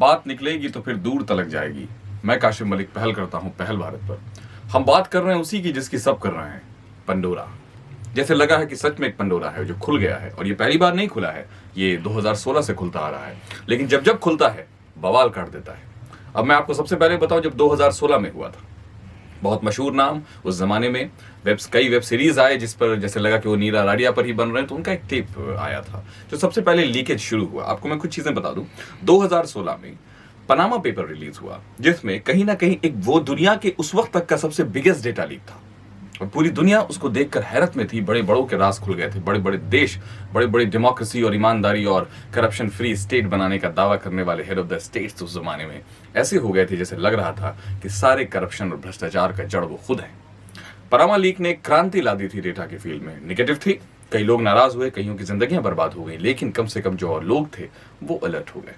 बात निकलेगी तो फिर दूर तलक जाएगी। मैं काशिफ मलिक पहल करता हूं पहल भारत पर। हम बात कर रहे हैं उसी की जिसकी सब कर रहे हैं, पंडोरा। जैसे लगा है कि सच में एक पंडोरा है जो खुल गया है, और ये पहली बार नहीं खुला है, ये 2016 से खुलता आ रहा है, लेकिन जब जब खुलता है बवाल काट देता है। अब मैं आपको सबसे पहले बताऊं, जब 2016 में हुआ था, बहुत मशहूर नाम उस जमाने में, कई वेब सीरीज आए जिस पर जैसे लगा कि वो नीरा राडिया पर ही बन रहे हैं, तो उनका एक टेप आया था जो सबसे पहले लीकेज शुरू हुआ। आपको मैं कुछ चीजें बता दूं, 2016 में पनामा पेपर रिलीज हुआ, जिसमें कहीं ना कहीं एक वो दुनिया के उस वक्त तक का सबसे बिगेस्ट डेटा लीक था, और पूरी दुनिया उसको देखकर हैरत में थी। बड़े बड़ों के राज खुल गए थे। बड़े बड़े देश, बड़े बड़े डेमोक्रेसी और ईमानदारी और करप्शन फ्री स्टेट बनाने का दावा करने वाले हेड ऑफ द स्टेट्स उस जमाने में ऐसे हो गए थे जैसे लग रहा था कि सारे करप्शन और भ्रष्टाचार का जड़ वो खुद है। पनामा लीक ने क्रांति ला दी थी डेटा की फील्ड में। निगेटिव थी, कई लोग नाराज हुए, कईयों की जिंदगियां बर्बाद हो गई, लेकिन कम से कम जो और लोग थे वो अलर्ट हो गए।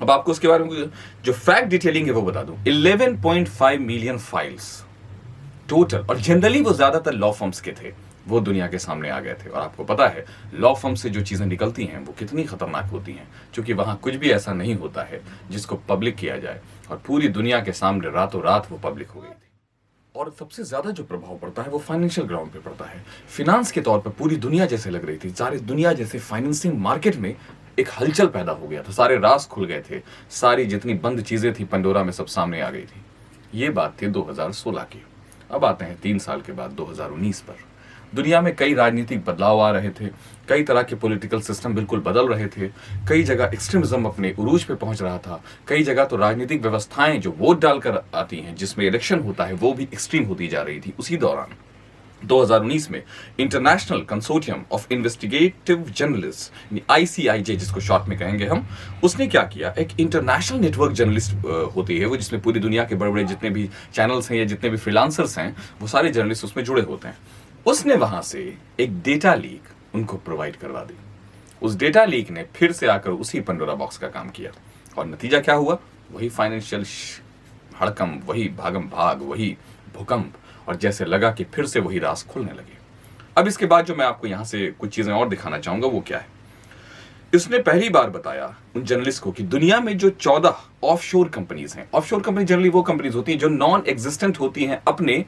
अब आपको उसके बारे में जो फैक्ट डिटेलिंग है वो बता दूं, 11.5 मिलियन फाइल्स टोटल, और जनरली वो ज्यादातर लॉ फर्म्स के थे, वो दुनिया के सामने आ गए थे। और आपको पता है लॉ फर्म से जो चीजें निकलती हैं वो कितनी खतरनाक होती हैं, क्योंकि वहां कुछ भी ऐसा नहीं होता है जिसको पब्लिक किया जाए, और पूरी दुनिया के सामने रातों रात वो पब्लिक हो गई थी। और सबसे ज्यादा जो प्रभाव पड़ता है वो फाइनेंशियल ग्राउंड पे पड़ता है। फिनांस के तौर पर पूरी दुनिया जैसे लग रही थी, सारी दुनिया जैसे फाइनेंसिंग मार्केट में एक हलचल पैदा हो गया था, सारे राज खुल गए थे, सारी जितनी बंद चीजें थी पंडोरा में सब सामने आ गई थी। ये बात थी 2016 की। अब आते हैं 3 साल के बाद 2019 पर। दुनिया में कई राजनीतिक बदलाव आ रहे थे, कई तरह के पॉलिटिकल सिस्टम बिल्कुल बदल रहे थे, कई जगह एक्सट्रीमिज्म अपने उरूज पे पहुंच रहा था, कई जगह तो राजनीतिक व्यवस्थाएं जो वोट डालकर आती हैं, जिसमें इलेक्शन होता है, वो भी एक्सट्रीम होती जा रही थी। उसी दौरान 2019 में international consortium of investigative journalist, ICIJ जिसको शॉर्ट में कहेंगे हम, उसने क्या किया, एक इंटरनेशनल नेटवर्क जर्नलिस्ट होती है वो, जिसमें पूरी दुनिया के बड़े बड़े जितने भी चैनल्स हैं या जितने भी फ्रीलांसर्स हैं, वो सारे जर्नलिस्ट उसमें जुड़े होते हैं। उसने वहां से एक डेटा लीक उनको प्रोवाइड करवा दी। उस डेटा लीक ने फिर से आकर उसी पंडोरा बॉक्स का काम किया, और नतीजा क्या हुआ, वही फाइनेंशियल हड़कंप, वही भागम भाग, वही भूकंप, और जैसे लगा कि फिर से वही राज खुलने लगे। अब इसके बाद जो मैं आपको यहां से कुछ चीजें और दिखाना चाहूंगा वो क्या है, इसने पहली बार बताया उन जर्नलिस्ट को कि दुनिया में जो 14 ऑफशोर कंपनीज हैं, ऑफशोर कंपनी जनरली वो कंपनीज होती हैं जो नॉन एग्जिस्टेंट होती हैं अपने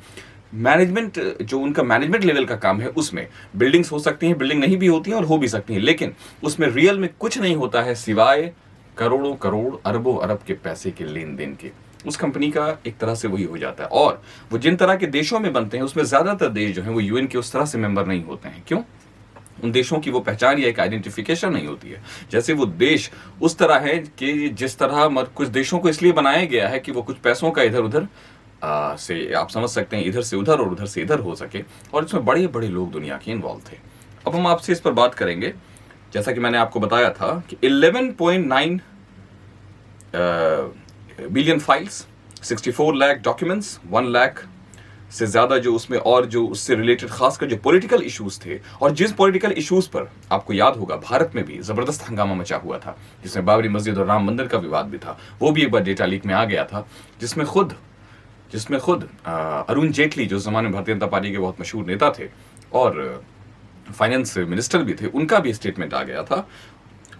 मैनेजमेंट, जो उनका मैनेजमेंट लेवल का काम है उसमें। बिल्डिंग्स हो सकती हैं, बिल्डिंग नहीं भी होती हैं और हो भी सकती हैं, लेकिन उसमें रियल में कुछ नहीं होता है सिवाय करोड़ों करोड़ अरबों अरब के पैसे के लेन देन के। उस कंपनी का एक तरह से वही हो जाता है। और वो जिन तरह के देशों में बनते हैं उसमें ज्यादातर देश जो हैं वो UN के उस तरह से मेंबर नहीं होते हैं। क्यों? उन देशों की वो पहचान या एक आइडेंटिफिकेशन नहीं होती है। जैसे वो देश उस तरह है कि जिस तरह कुछ देशों को इसलिए बनाया गया है कि वो कुछ पैसों का इधर उधर से, आप समझ सकते हैं, इधर से उधर और उधर से इधर हो सके, और इसमें बड़े बड़े लोग दुनिया के इन्वॉल्व थे। अब हम आपसे इस पर बात करेंगे। जैसा कि मैंने आपको बताया था कि 11.9 billion files, 64 lakh documents, 1 lakh से ज्यादा जो उसमें, और जो उससे रिलेटेड खासकर जो पॉलिटिकल इश्यूज थे, और जिस पॉलिटिकल इश्यूज पर आपको याद होगा भारत में भी जबरदस्त हंगामा मचा हुआ था, जिसमें बाबरी मस्जिद और राम मंदिर का विवाद भी था, वो भी एक बार डेटा लीक में आ गया था, जिसमें खुद अरुण जेटली, जो जमाने में भारतीय जनता पार्टी के बहुत मशहूर नेता थे और फाइनेंस मिनिस्टर भी थे, उनका भी स्टेटमेंट आ गया था।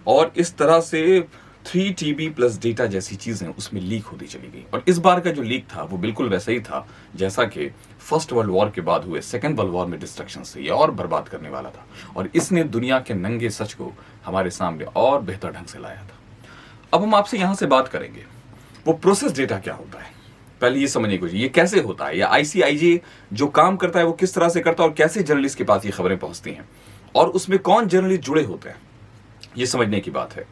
और इस तरह से 3 TB प्लस डेटा जैसी चीजें उसमें लीक होती चली गई। और इस बार का जो लीक था वो बिल्कुल वैसा ही था जैसा कि फर्स्ट वर्ल्ड वॉर के बाद हुए सेकेंड वर्ल्ड वॉर में डिस्ट्रक्शन से ये और बर्बाद करने वाला था, और इसने दुनिया के नंगे सच को हमारे सामने और बेहतर ढंग से लाया था। अब हम आपसे यहां से बात करेंगे वो प्रोसेस डेटा क्या होता है। पहले ये समझने की कोशिश, ये कैसे होता है, या ICIJ जो काम करता है वो किस तरह से करता है, और कैसे जर्नलिस्ट के पास ये खबरें पहुंचती हैं, और उसमें कौन जर्नलिस्ट जुड़े होते हैं, ये समझने की बात है।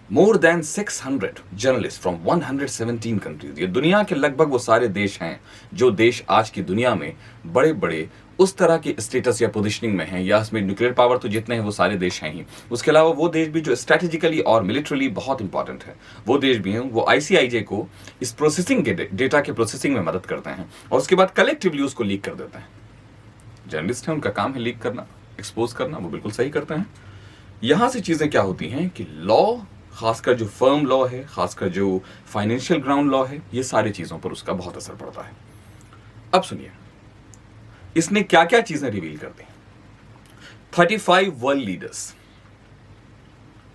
more than 600 journalists from 117 countries, ये दुनिया के लगभग वो सारे देश हैं जो देश आज की दुनिया में बड़े बड़े उस तरह के स्टेटस या पोजीशनिंग में हैं, या इसमें न्यूक्लियर पावर तो जितने हैं वो सारे देश हैं ही, उसके अलावा वो देश भी जो स्ट्रेटेजिकली और मिलिट्रली बहुत इंपॉर्टेंट है, वो देश भी हैं। वो ICIJ को इस प्रोसेसिंग के डेटा के प्रोसेसिंग में मदद करते हैं, और उसके बाद कलेक्टिवली उसको लीक कर देते हैं। जर्नलिस्ट हैं, उनका काम है लीक करना, एक्सपोज करना, वो बिल्कुल सही करते हैं। यहां से चीजें क्या होती हैं कि लॉ, खासकर जो फर्म लॉ है, खासकर जो फाइनेंशियल ग्राउंड लॉ है, ये सारी चीजों पर उसका बहुत असर पड़ता है। अब सुनिए इसने क्या क्या चीजें रिवील कर दी। 35 वर्ल्ड लीडर्स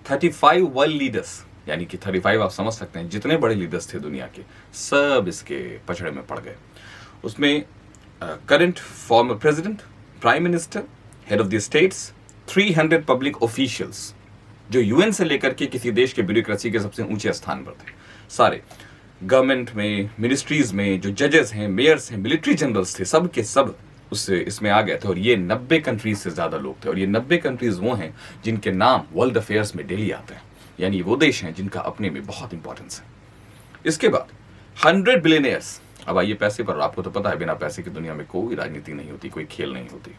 35 वर्ल्ड लीडर्स, यानी कि 35 आप समझ सकते हैं जितने बड़े लीडर्स थे दुनिया के, सब इसके पछड़े में पड़ गए। उसमें current former president, prime minister, head of the states, 300 public officials जो यूएन से लेकर के किसी देश के ब्यूरोक्रेसी के सबसे ऊंचे स्थान पर थे, सारे गवर्नमेंट में, मिनिस्ट्रीज में जो जजेस हैं, मेयर्स हैं, मिलिट्री जनरल्स थे, सब के सब उससे इसमें आ गए थे। और ये 90 कंट्रीज से ज्यादा लोग थे। और ये 90 कंट्रीज वो हैं जिनके नाम वर्ल्ड अफेयर्स में डेली आते हैं, यानी वो देश हैं जिनका अपने में बहुत इंपॉर्टेंस है। इसके बाद 100 बिलियनियर्स। अब आइए पैसे पर, आपको तो पता है बिना पैसे की दुनिया में कोई राजनीति नहीं होती, कोई खेल नहीं होती।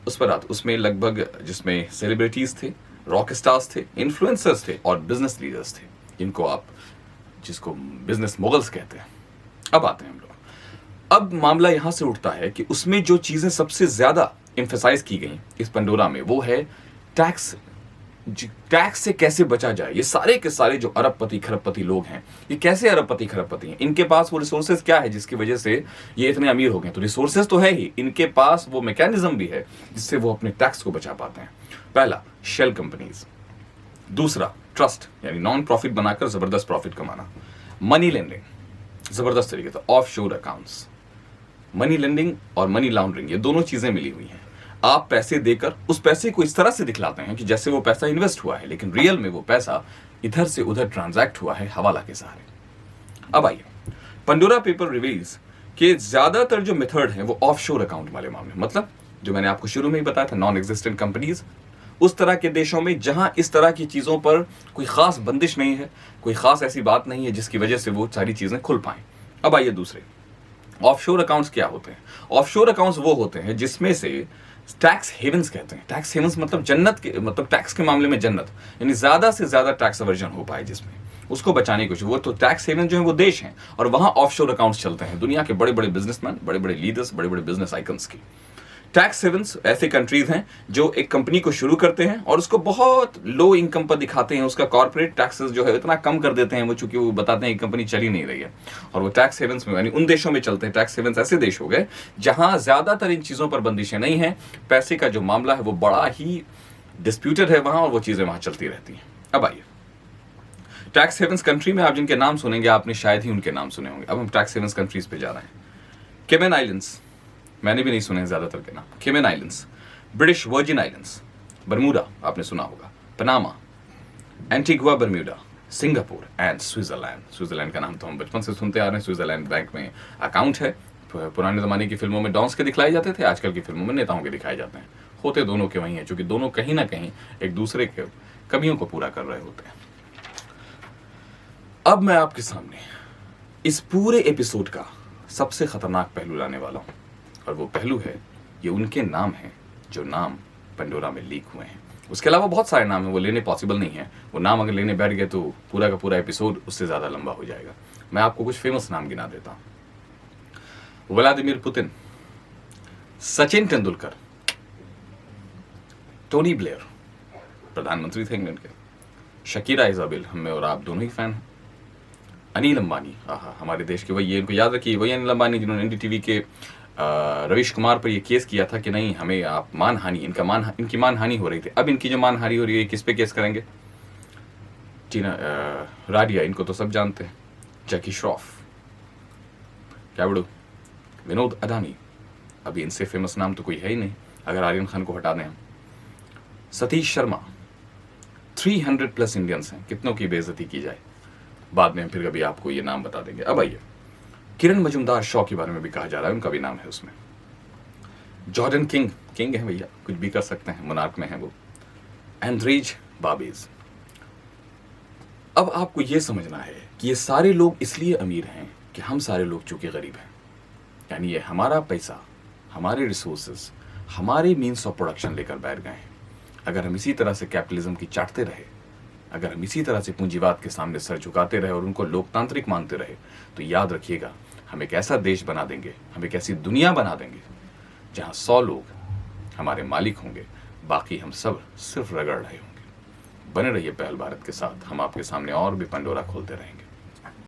उस पर आते, उसमें लगभग जिसमें सेलिब्रिटीज थे, रॉक स्टार्स थे, इन्फ्लुएंसर्स थे और बिजनेस लीडर्स थे, जिसको बिजनेस मोगल्स कहते हैं। अब आते हैं हम लोग। अब मामला यहां से उठता है कि उसमें जो चीजें सबसे ज्यादा एम्फेसाइज की गई इस पंडोरा में, वो है टैक्स। टैक्स से कैसे बचा जाए। ये सारे के सारे जो अरबपति खरबपति लोग हैं, ये कैसे अरबपति खरबपति हैं, इनके पास वो रिसोर्सेज क्या है जिसकी वजह से ये इतने अमीर हो गए। तो रिसोर्सेज तो है ही, इनके पास वो मैकेनिज्म भी है जिससे वो अपने टैक्स को बचा पाते हैं। पहला, शेल कंपनीज। दूसरा, ट्रस्ट, यानी नॉन प्रॉफिट बनाकर जबरदस्त प्रॉफिट कमाना। मनी लेंडिंग, जबरदस्त तरीके से। ऑफ शोर अकाउंट्स, मनी लेंडिंग और मनी लॉन्ड्रिंग, ये दोनों चीजें मिली हुई हैं। आप पैसे देकर उस पैसे को इस तरह से दिखलाते हैं कि जैसे वो पैसा इन्वेस्ट हुआ है, लेकिन रियल में वो पैसा इधर से उधर ट्रांजैक्ट हुआ है हवाला के सहारे। अब आइए, पंडोरा पेपर रिवील्स के ज्यादातर जो मेथड हैं वो ऑफशोर अकाउंट वाले मामले, मतलब जो मैंने आपको शुरू में ही बताया था, नॉन एग्जिस्टेंट कंपनीज, उस तरह के देशों में जहां इस तरह की चीजों पर कोई खास बंदिश नहीं है, कोई खास ऐसी बात नहीं है जिसकी वजह से वो सारी चीजें खुल पाएं। अब आइए दूसरे, ऑफशोर अकाउंट्स क्या होते हैं। ऑफशोर अकाउंट्स वो होते हैं जिसमें से टैक्स हेवंस कहते हैं। टैक्स हेवंस मतलब जन्नत के, मतलब टैक्स के मामले में जन्नत, यानी ज्यादा से ज्यादा टैक्स अवर्जन हो पाए जिसमें, उसको बचाने की, वो तो टैक्स हेवन जो है वो देश हैं और वहां ऑफशोर अकाउंट्स चलते हैं दुनिया के बड़े बड़े बिजनेसमैन, बड़े बड़े लीडर्स, बड़े बड़े बिजनेस आइकन्स की। टैक्स हेवंस ऐसे कंट्रीज हैं जो एक कंपनी को शुरू करते हैं और उसको बहुत लो इनकम पर दिखाते हैं, उसका कॉर्पोरेट टैक्सेस जो है इतना कम कर देते हैं वो, चूंकि वो बताते हैं कि कंपनी चली नहीं रही है, और वो टैक्स हेवंस में, यानी उन देशों में चलते हैं। टैक्स हेवंस ऐसे देश हो गए जहां ज्यादातर इन चीजों पर बंदिशें नहीं है, पैसे का जो मामला है वो बड़ा ही डिस्प्यूटेड है वहां, और वो चीजें वहां चलती रहती हैं। अब आइए, टैक्स हेवंस कंट्री में आप जिनके नाम सुनेंगे आपने शायद ही उनके नाम सुने होंगे। अब हम टैक्स हेवंस कंट्रीज पे जा रहे हैं। केमन आइलैंड्स, मैंने भी नहीं सुने ज्यादातर के नाम। केमन islands, British virgin islands, Bermuda आपने सुना होगा, Panama, Antigua Bermuda, Singapore and Switzerland. Switzerland का नाम तो हम बचपन से सुनते आ रहे हैं। स्विट्जरलैंड बैंक में अकाउंट है। पुराने जमाने की फिल्मों में डॉन्स के दिखलाए जाते थे, आजकल की फिल्मों में नेताओं के दिखाए जाते हैं। होते दोनों के वही हैं, क्योंकि दोनों कहीं ना कहीं एक दूसरे के कमियों को पूरा कर रहे होते हैं। अब मैं आपके सामने इस पूरे एपिसोड का सबसे खतरनाक पहलू लाने वाला हूं, और वो पहलू है, ये उनके नाम हैं जो नाम पंडोरा में लीक हुए हैं। उसके अलावा बहुत सारे नाम हैं, वो लेने पॉसिबल नहीं है। वो नाम अगर लेने बैठ गए तो पूरा का पूरा एपिसोड उससे ज्यादा लंबा हो जाएगा। मैं आपको कुछ फेमस नाम गिना देता हूं। Vladimir Putin, Sachin Tendulkar, Tony Blair, प्रधानमंत्री थे इंग्लैंड के, शकीरा इजाबिल, हम में और आप दोनों ही फैन हैं, अनिल अंबानी, हमारे देश के वही, ये इनको याद रखिए, वही अनिल अंबानी जिन्होंने एनडीटीवी के रवीश कुमार पर ये केस किया था कि नहीं हमें आप मानहानि, इनकी मानहानि हो रही थी। अब इनकी जो मानहानि हो रही है किस पे केस करेंगे? टीना राडिया, इनको तो सब जानते हैं, जैकी श्रॉफ, क्या बड़ू, विनोद अडानी, अभी इनसे फेमस नाम तो कोई है ही नहीं अगर आर्यन खान को हटा दें हम। सतीश शर्मा, 300+ इंडियंस हैं, कितनों की बेइज्जती की जाए, बाद में फिर कभी आपको ये नाम बता देंगे। अब आइए, किरण मजुमदार शॉ के बारे में भी कहा जा रहा है, उनका भी नाम है उसमें। जॉर्डन किंग है भैया, कुछ भी कर सकते हैं, मोनार्क में है वो। एंड्रीज बाबीज। अब आपको यह समझना है कि ये सारे लोग इसलिए अमीर हैं कि हम सारे लोग चूंकि गरीब हैं, यानी ये हमारा पैसा, हमारे रिसोर्सेज, हमारे मीन्स ऑफ प्रोडक्शन लेकर बैठ गए हैं। अगर हम इसी तरह से कैपिटलिज्म की चाटते रहे, अगर हम इसी तरह से पूंजीवाद के सामने सर झुकाते रहे और उनको लोकतांत्रिक मानते रहे, तो याद रखिएगा हम एक ऐसा देश बना देंगे, हम एक ऐसी दुनिया बना देंगे जहां 100 लोग हमारे मालिक होंगे, बाकी हम सब सिर्फ रगड़ रहे होंगे। बने रहिए पहल भारत के साथ, हम आपके सामने और भी पंडोरा खोलते रहेंगे।